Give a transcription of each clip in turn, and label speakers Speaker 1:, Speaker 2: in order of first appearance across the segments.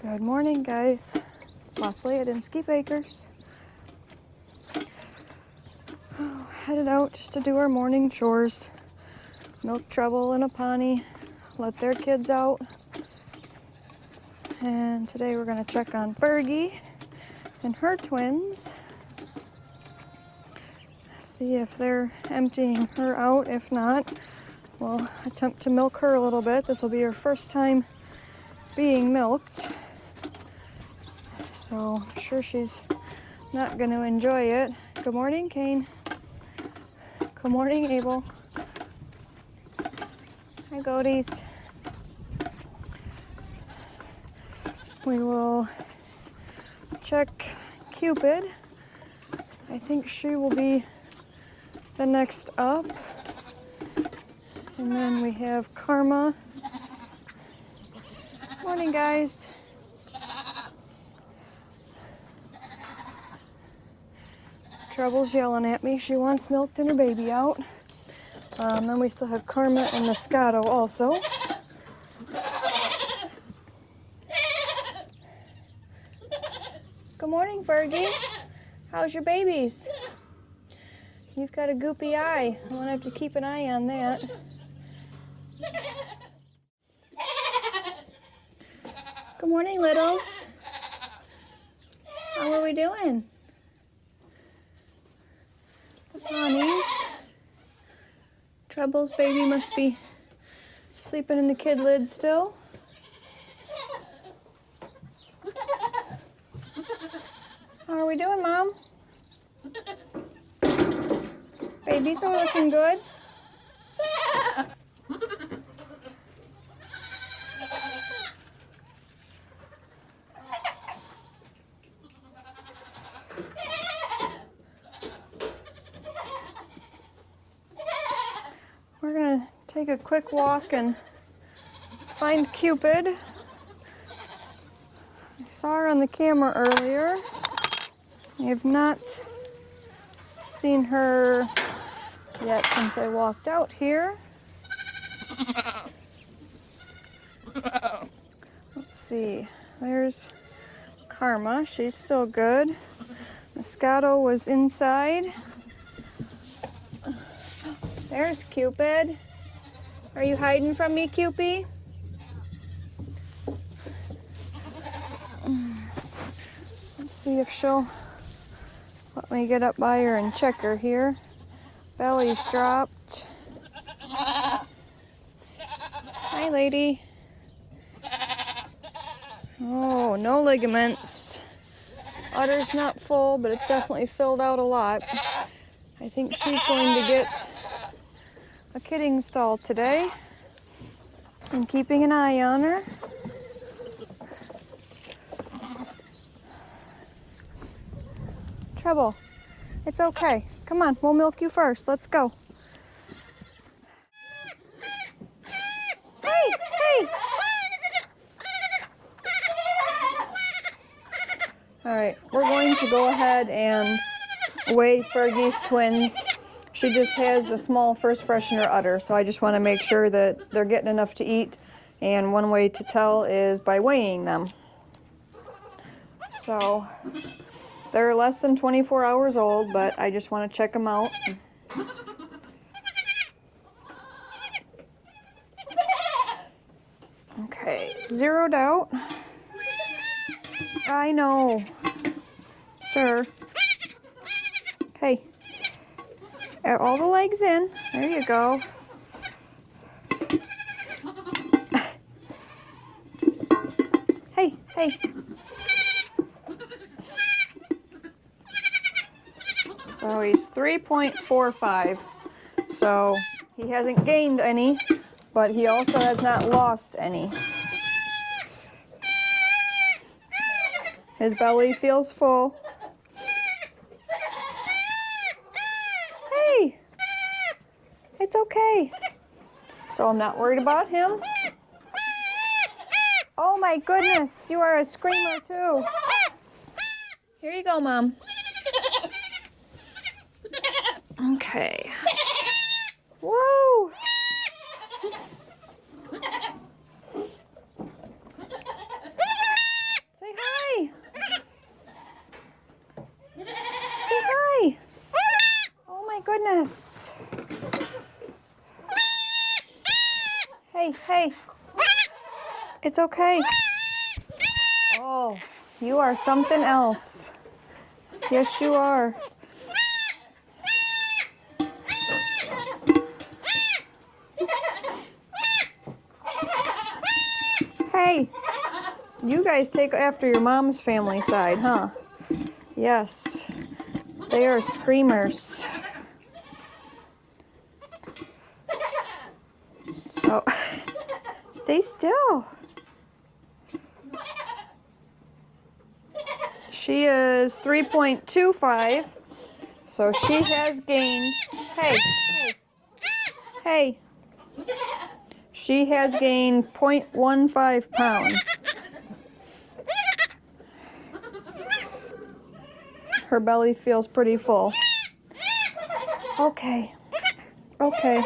Speaker 1: Good morning, guys. It's Leslie at Inskeep Acres. Headed out just to do our morning chores. Milk Trouble and Apani, let their kids out. And today we're gonna check on Fergie and her twins. See if they're emptying her out. If not, we'll attempt to milk her a little bit. This will be her first time being milked. So I'm sure she's not going to enjoy it. Good morning, Kane. Good morning, Abel. Hi, goaties. We will check Cupid. I think she will be the next up. And then we have Karma. Morning, guys. Trouble's yelling at me. She wants milked and her baby out. Then we still have Karma and Moscato also. Good morning, Fergie. How's your babies? You've got a goopy eye. I'm gonna have to keep an eye on that. Good morning, littles. How are we doing? The ponies. Trouble's baby must be sleeping in the kid lid still. How are we doing, Mom? Babies are looking good. We're gonna take a quick walk and find Cupid. I saw her on the camera earlier. I have not seen her yet since I walked out here. Let's see, there's Karma, she's still good. Moscato was inside. There's Cupid. Are you hiding from me, Cupid? Let's see if she'll let me get up by her and check her here. Belly's dropped. Hi, lady. Oh, no ligaments. Udder's not full, but it's definitely filled out a lot. I think she's going to get a kidding stall today. I'm keeping an eye on her. Trouble, it's okay. Come on, we'll milk you first. Let's go. Hey, hey. All right, we're going to go ahead and weigh Fergie's twins. She just has a small first freshener udder, so I just want to make sure that they're getting enough to eat. And one way to tell is by weighing them. So they're less than 24 hours old, but I just want to check them out. Okay, zeroed out. I know, sir. Hey. All the legs in. There you go. Hey, hey. So he's 3.45. So he hasn't gained any, but he also has not lost any. His belly feels full. It's okay. So I'm not worried about him. Oh my goodness, you are a screamer too. Here you go, Mom. Okay. Whoa. Hey, it's okay. Oh, you are something else. Yes, you are. Hey, you guys take after your mom's family side, huh? Yes, they are screamers. So, stay still. She is 3.25, so she has gained, hey, she has gained 0.15 pounds. Her belly feels pretty full. Okay, okay.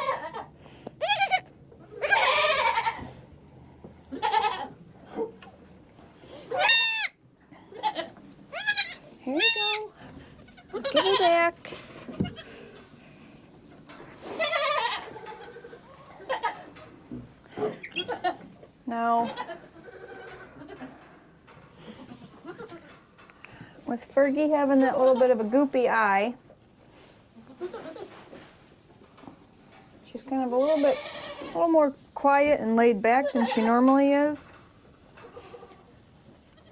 Speaker 1: Here you go. Get her back. Now, with Fergie having that little bit of a goopy eye, she's kind of a little more quiet and laid back than she normally is,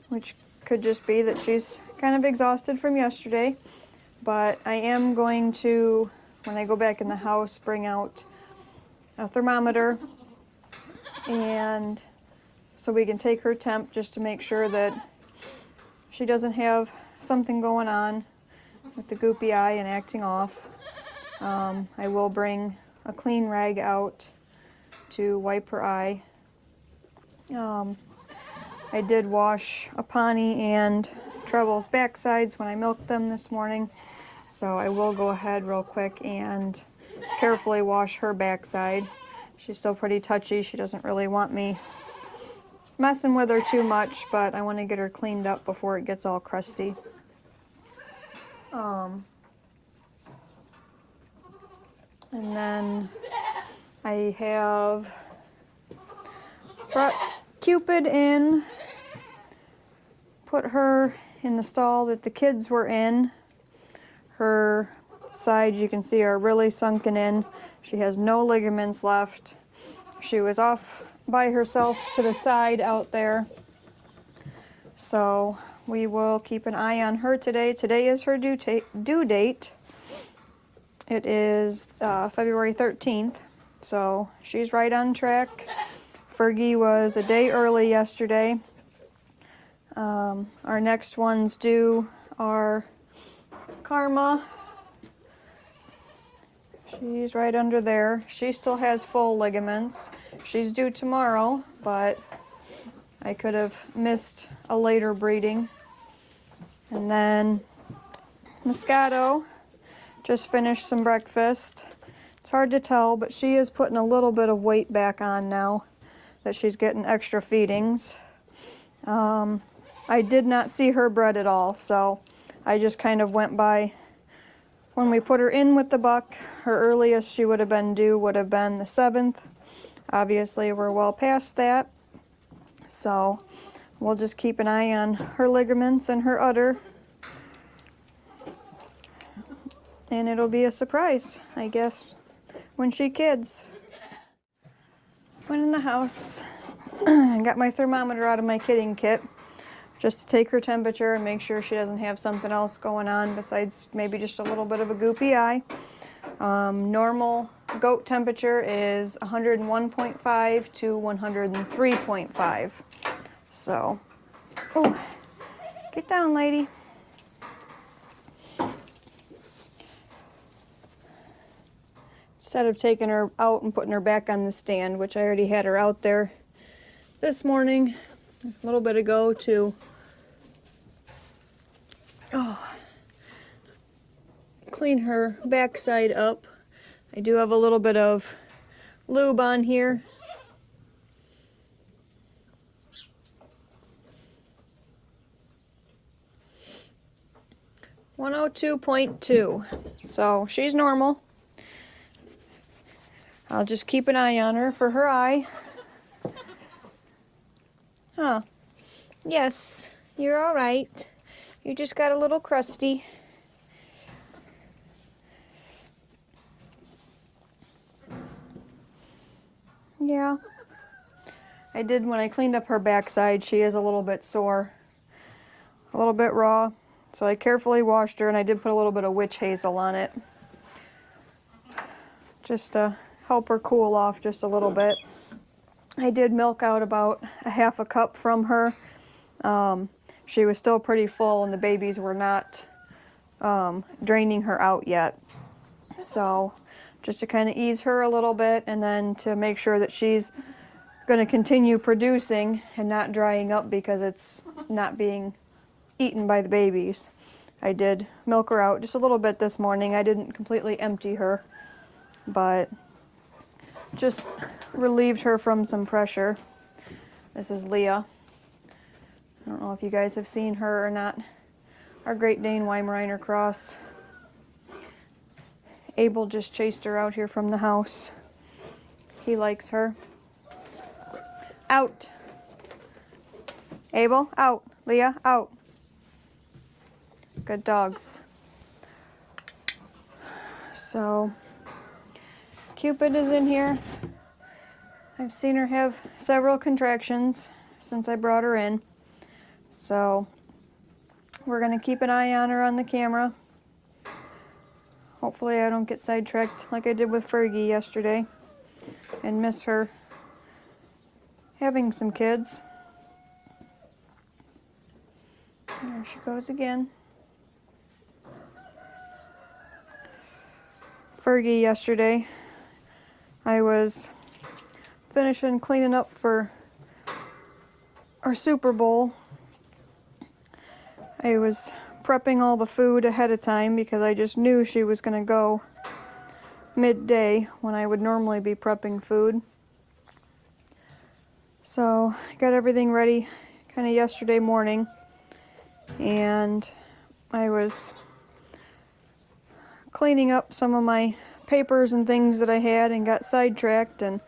Speaker 1: which could just be that she's kind of exhausted from yesterday. But I am going to, when I go back in the house, bring out a thermometer, and so we can take her temp just to make sure that she doesn't have something going on with the goopy eye and acting off. I will bring a clean rag out to wipe her eye. I did wash Apani and Treble's backsides when I milked them this morning, so I will go ahead real quick and carefully wash her backside. She's still pretty touchy. She doesn't really want me messing with her too much, but I want to get her cleaned up before it gets all crusty. And then I have brought Cupid in, put her in the stall that the kids were in. Her sides, you can see, are really sunken in. She has no ligaments left. She was off by herself to the side out there. So we will keep an eye on her today. Today is her due date. It is February 13th, so she's right on track. Fergie was a day early yesterday. Our next ones due are Karma. She's right under there. She still has full ligaments. She's due tomorrow, but I could have missed a later breeding. And then Moscato just finished some breakfast. It's hard to tell, but she is putting a little bit of weight back on now that she's getting extra feedings. I did not see her bred at all, so I just kind of went by. When we put her in with the buck, her earliest she would have been due would have been the 7th. Obviously, we're well past that, so we'll just keep an eye on her ligaments and her udder. And it'll be a surprise, I guess, when she kids. Went in the house and got my thermometer out of my kidding kit just to take her temperature and make sure she doesn't have something else going on besides maybe just a little bit of a goopy eye. Normal goat temperature is 101.5 to 103.5. So, oh, get down, lady. Instead of taking her out and putting her back on the stand, which I already had her out there this morning, a little bit ago, to clean her backside up. I do have a little bit of lube on here. .2, so she's normal. I'll just keep an eye on her for her eye. Huh. Yes, you're all right. You just got a little crusty. Yeah. I did, when I cleaned up her backside, she is a little bit sore. A little bit raw. So I carefully washed her, and I did put a little bit of witch hazel on it. Just to help her cool off just a little bit. I did milk out about a half a cup from her. She was still pretty full, and the babies were not draining her out yet. So just to kind of ease her a little bit, and then to make sure that she's going to continue producing and not drying up because it's not being eaten by the babies. I did milk her out just a little bit this morning. I didn't completely empty her, but just relieved her from some pressure. This is Leah. I don't know if you guys have seen her or not. Our Great Dane Weimaraner cross. Abel just chased her out here from the house. He likes her. Out. Abel, out. Leah, out. Good dogs. So, Cupid is in here. I've seen her have several contractions since I brought her in. So, we're going to keep an eye on her on the camera. Hopefully I don't get sidetracked like I did with Fergie yesterday and miss her having some kids. There she goes again. Fergie yesterday, I was finishing cleaning up for our Super Bowl. I was prepping all the food ahead of time because I just knew she was going to go midday when I would normally be prepping food. So I got everything ready kind of yesterday morning, and I was cleaning up some of my papers and things that I had and got sidetracked, and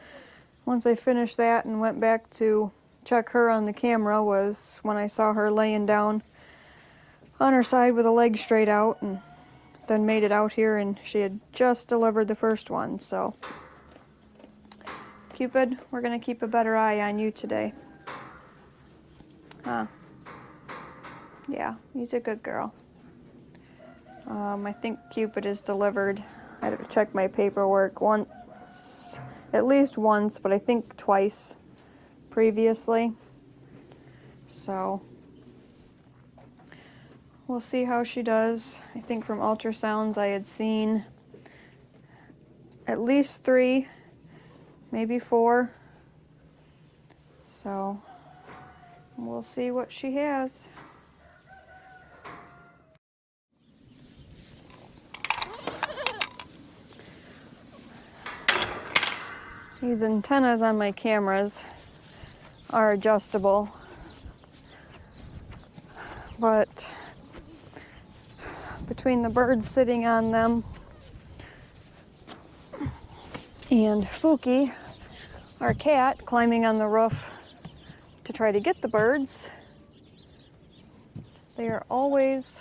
Speaker 1: once I finished that and went back to check her on the camera was when I saw her laying down on her side with a leg straight out, and then made it out here, and she had just delivered the first one. So Cupid, we're gonna keep a better eye on you today. Huh? Yeah, he's a good girl. I think Cupid is delivered. I had to check my paperwork once, at least once, but I think twice previously. So we'll see how she does. I think from ultrasounds I had seen at least 3, maybe 4. So we'll see what she has. These antennas on my cameras are adjustable, but between the birds sitting on them and Fuki, our cat, climbing on the roof to try to get the birds, they are always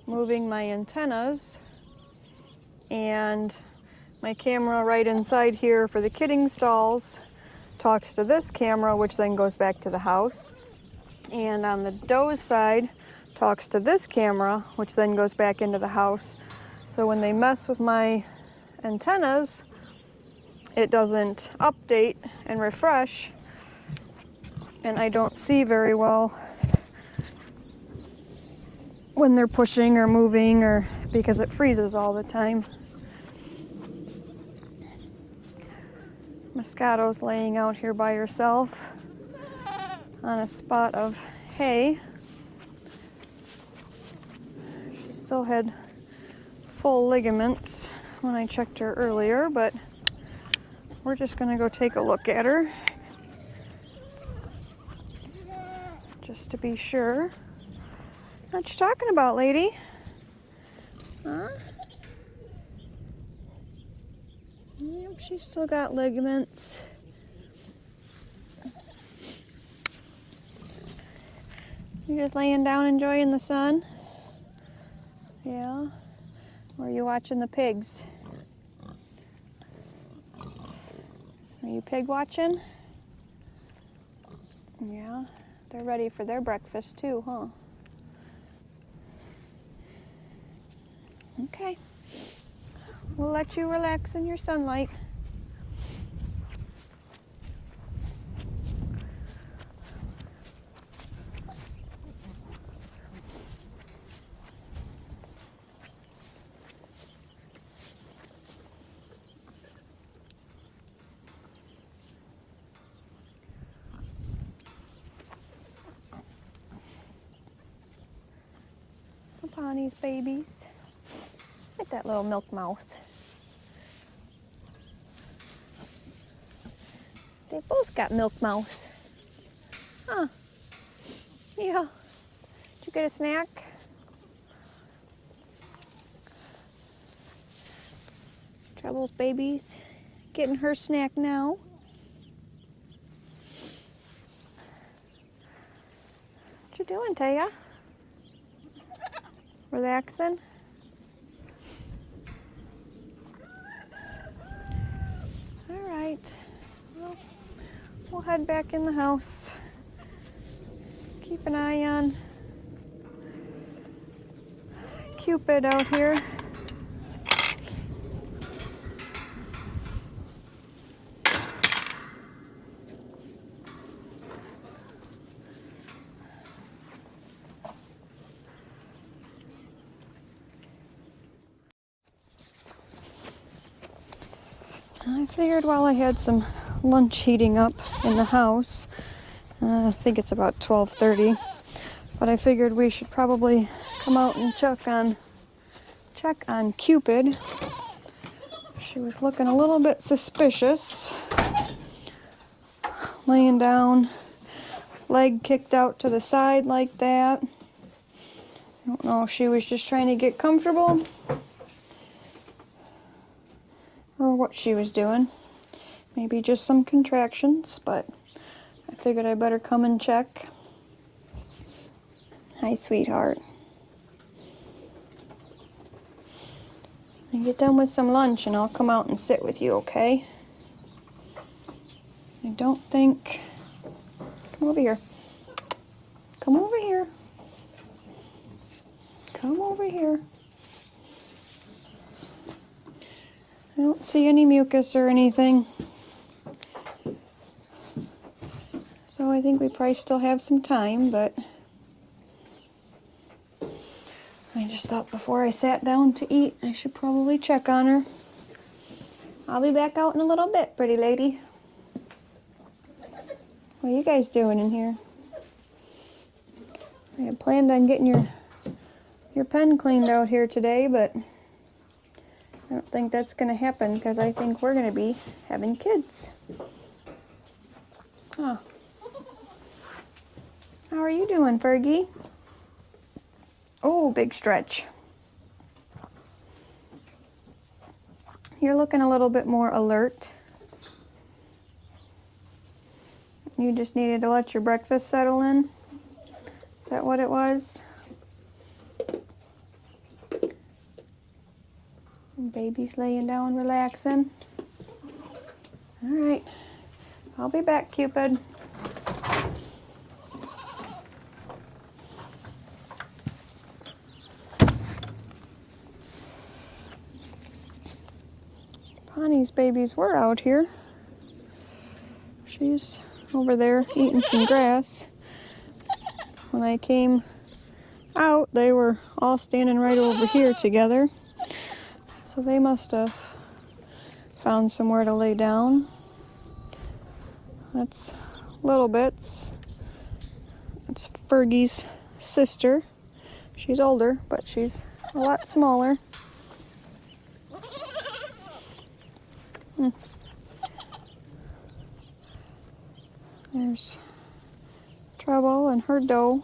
Speaker 1: moving my antennas, and my camera right inside here for the kidding stalls talks to this camera, which then goes back to the house, and on the doe's side talks to this camera, which then goes back into the house. So when they mess with my antennas, it doesn't update and refresh, and I don't see very well when they're pushing or moving, or because it freezes all the time. Moscato's laying out here by herself on a spot of hay. She still had full ligaments when I checked her earlier, but we're just gonna go take a look at her just to be sure. What you talking about, lady? Huh? Yep, she's still got ligaments. You just laying down enjoying the sun? Yeah? Or are you watching the pigs? Are you pig watching? Yeah, they're ready for their breakfast too, huh? Okay. We'll let you relax in your sunlight. Bonnie's babies. Look at that little milk mouth. They both got milk mouth. Huh. Yeah. Did you get a snack? Trouble's babies getting her snack now. What you doing, Taya? Relaxing? All right. Well, we'll head back in the house. Keep an eye on Cupid out here. I figured while I had some lunch heating up in the house, I think it's about 12:30, but I figured we should probably come out and check on Cupid. She was looking a little bit suspicious, laying down, leg kicked out to the side like that. I don't know if she was just trying to get comfortable or what she was doing. Maybe just some contractions, but I figured I better come and check. Hi, sweetheart. I get done with some lunch and I'll come out and sit with you, okay? I don't think... Come over here. Come over here. Come over here. I don't see any mucus or anything. So I think we probably still have some time, but I just thought before I sat down to eat, I should probably check on her. I'll be back out in a little bit, pretty lady. What are you guys doing in here? I had planned on getting your pen cleaned out here today, but I don't think that's going to happen because I think we're going to be having kids. Oh. How are you doing, Fergie? Oh, big stretch. You're looking a little bit more alert. You just needed to let your breakfast settle in? Is that what it was? Baby's laying down, relaxing. All right. I'll be back, Cupid. Bonnie's babies were out here. She's over there eating some grass. When I came out, they were all standing right over here together. So they must have found somewhere to lay down. That's Little Bits. That's Fergie's sister. She's older, but she's a lot smaller. There's Trouble and her doe.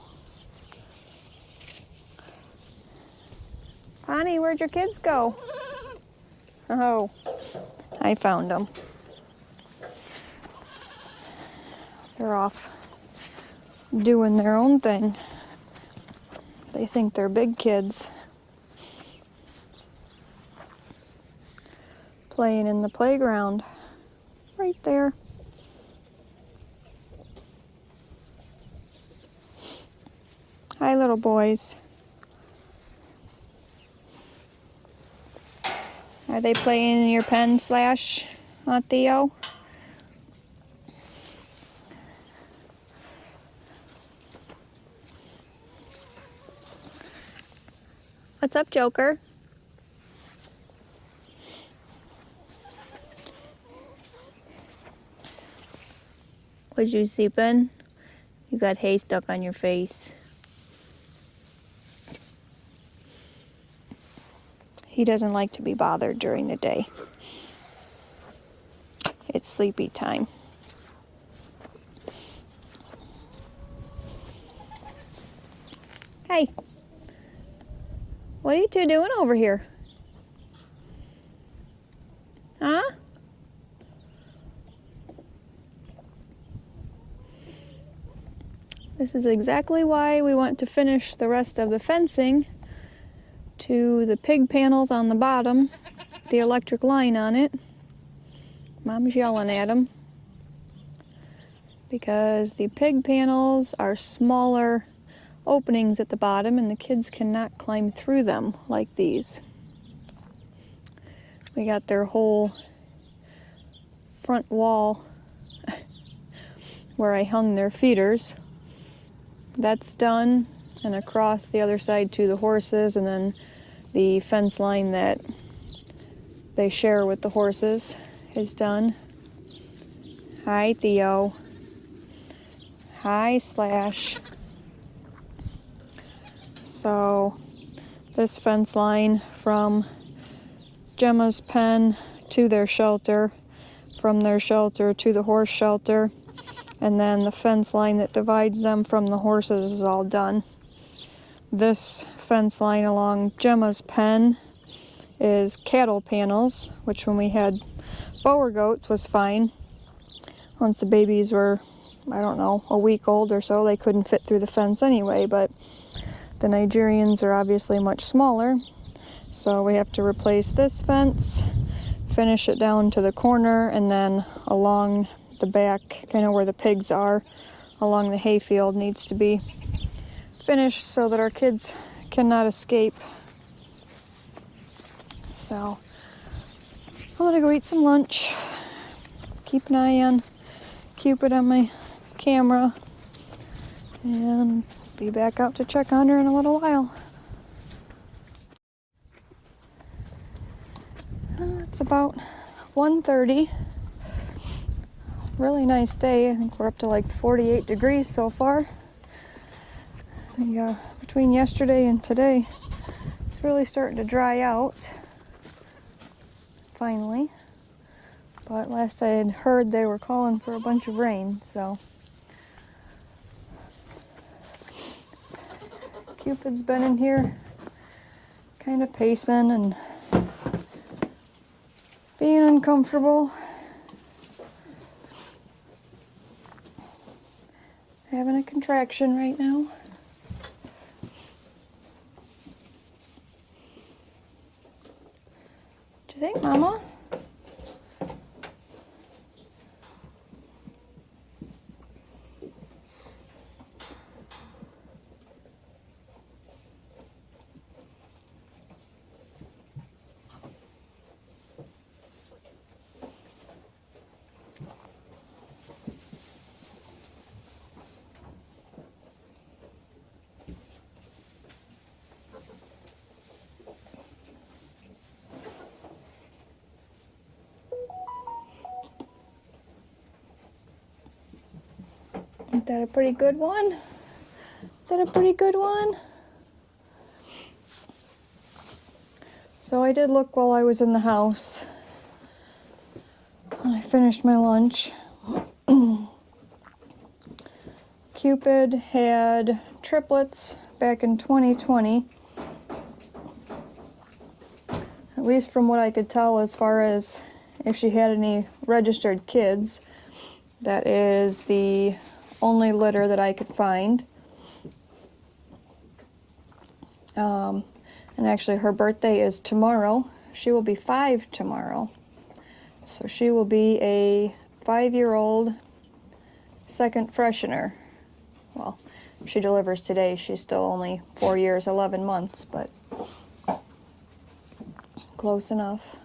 Speaker 1: Bonnie, where'd your kids go? Oh, I found them. They're off doing their own thing. They think they're big kids playing in the playground right there. Hi, little boys. Are they playing in your pen slash, Aunt Theo? What's up, Joker? Was you sleeping? You got hay stuck on your face. He doesn't like to be bothered during the day. It's sleepy time. Hey, what are you two doing over here? Huh? This is exactly why we want to finish the rest of the fencing to the pig panels on the bottom, the electric line on it. Mom's yelling at them because the pig panels are smaller openings at the bottom and the kids cannot climb through them like these. We got their whole front wall where I hung their feeders. That's done, and across the other side to the horses, and then the fence line that they share with the horses is done. Hi, Theo. Hi, Slash. So this fence line from Gemma's pen to their shelter, from their shelter to the horse shelter, and then the fence line that divides them from the horses is all done. This fence line along Gemma's pen is cattle panels, which when we had Boer goats was fine. Once the babies were, I don't know, a week old or so, they couldn't fit through the fence anyway, but the Nigerians are obviously much smaller, so we have to replace this fence, finish it down to the corner, and then along the back, kind of where the pigs are, along the hayfield needs to be finished so that our kids cannot escape. So I'm gonna go eat some lunch, keep an eye on Cupid on my camera, and be back out to check on her in a little while. It's about 1:30. Really nice day. I think we're up to like 48 degrees so far. Between yesterday and today, it's really starting to dry out. Finally. But last I had heard they were calling for a bunch of rain, so. Cupid's been in here kind of pacing and being uncomfortable. Having a contraction right now. What do you think, Mama? Isn't that a pretty good one? Is that a pretty good one? So I did look while I was in the house. I finished my lunch. Cupid had triplets back in 2020. At least from what I could tell as far as if she had any registered kids. That is the only litter that I could find. And actually her birthday is tomorrow. She will be 5 tomorrow. So she will be a 5-year-old second freshener. Well, if she delivers today, she's still only 4 years, 11 months, but close enough.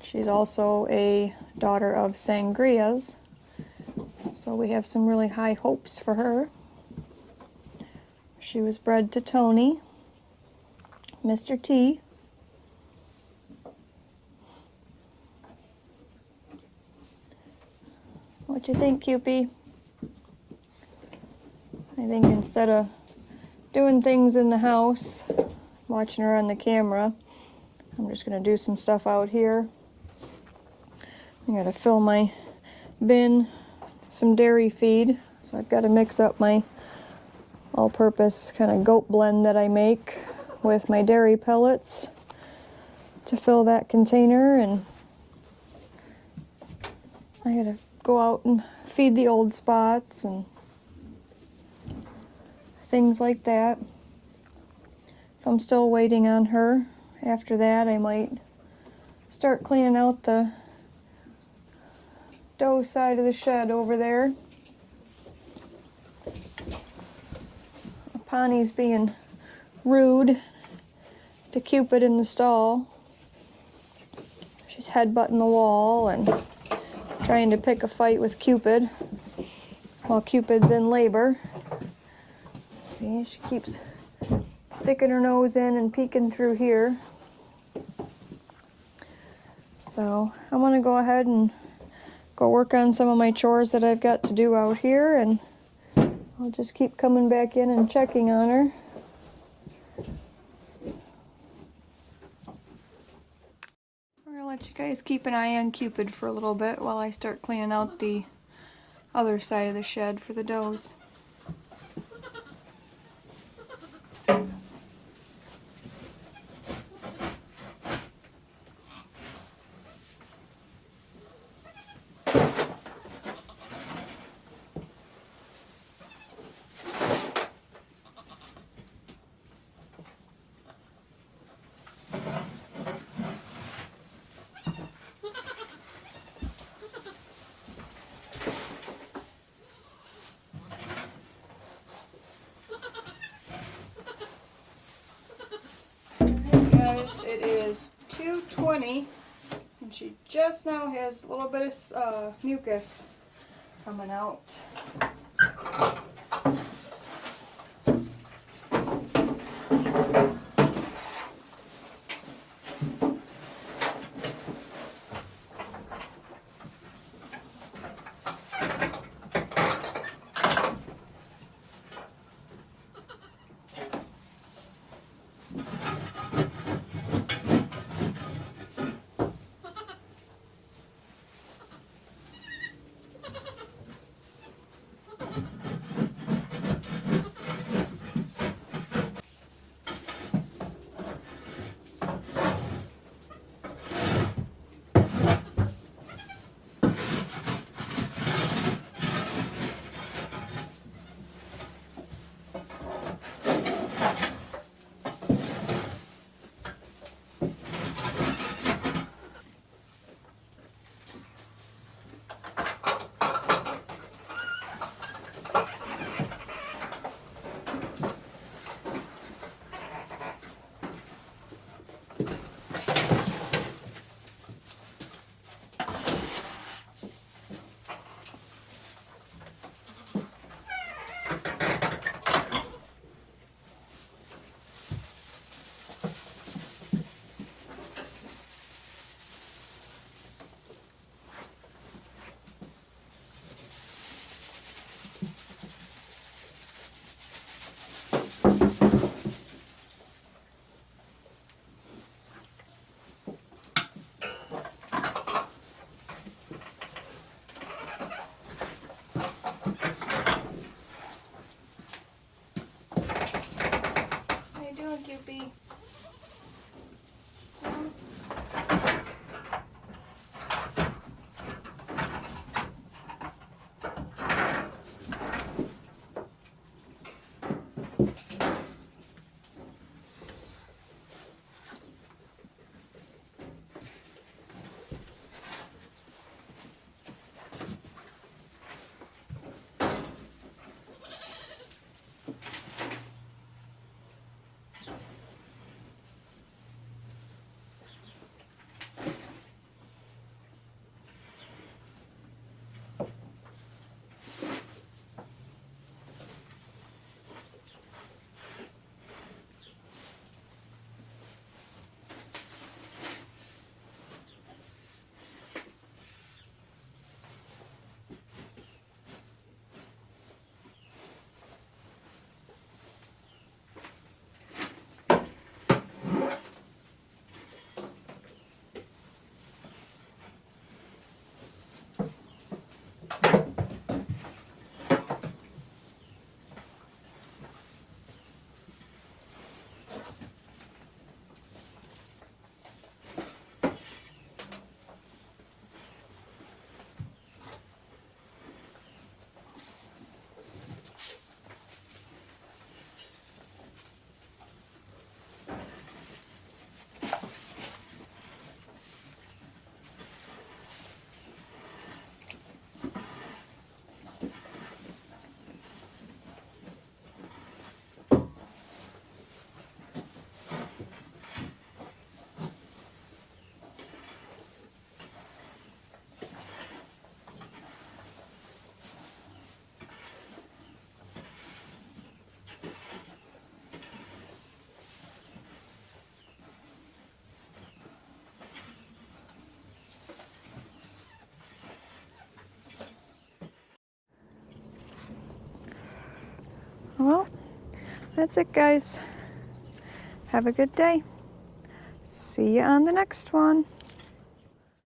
Speaker 1: She's also a daughter of Sangria's, so we have some really high hopes for her. She was bred to Tony, Mr. T. What you think, Cupid? I think instead of doing things in the house, watching her on the camera, I'm just going to do some stuff out here. I got to fill my bin, some dairy feed, so I've got to mix up my all-purpose kind of goat blend that I make with my dairy pellets to fill that container, and I got to go out and feed the old spots and things like that. If I'm still waiting on her, after that I might start cleaning out the dough side of the shed over there. Pawnee's being rude to Cupid in the stall. She's headbutting the wall and trying to pick a fight with Cupid while Cupid's in labor. See, she keeps sticking her nose in and peeking through here. So I'm going to go ahead and go work on some of my chores that I've got to do out here, and I'll just keep coming back in and checking on her. I'm going to let you guys keep an eye on Cupid for a little bit while I start cleaning out the other side of the shed for the doughs. It is 2:20 and she just now has a little bit of mucus coming out. Well, that's it, guys. Have a good day. See you on the next one.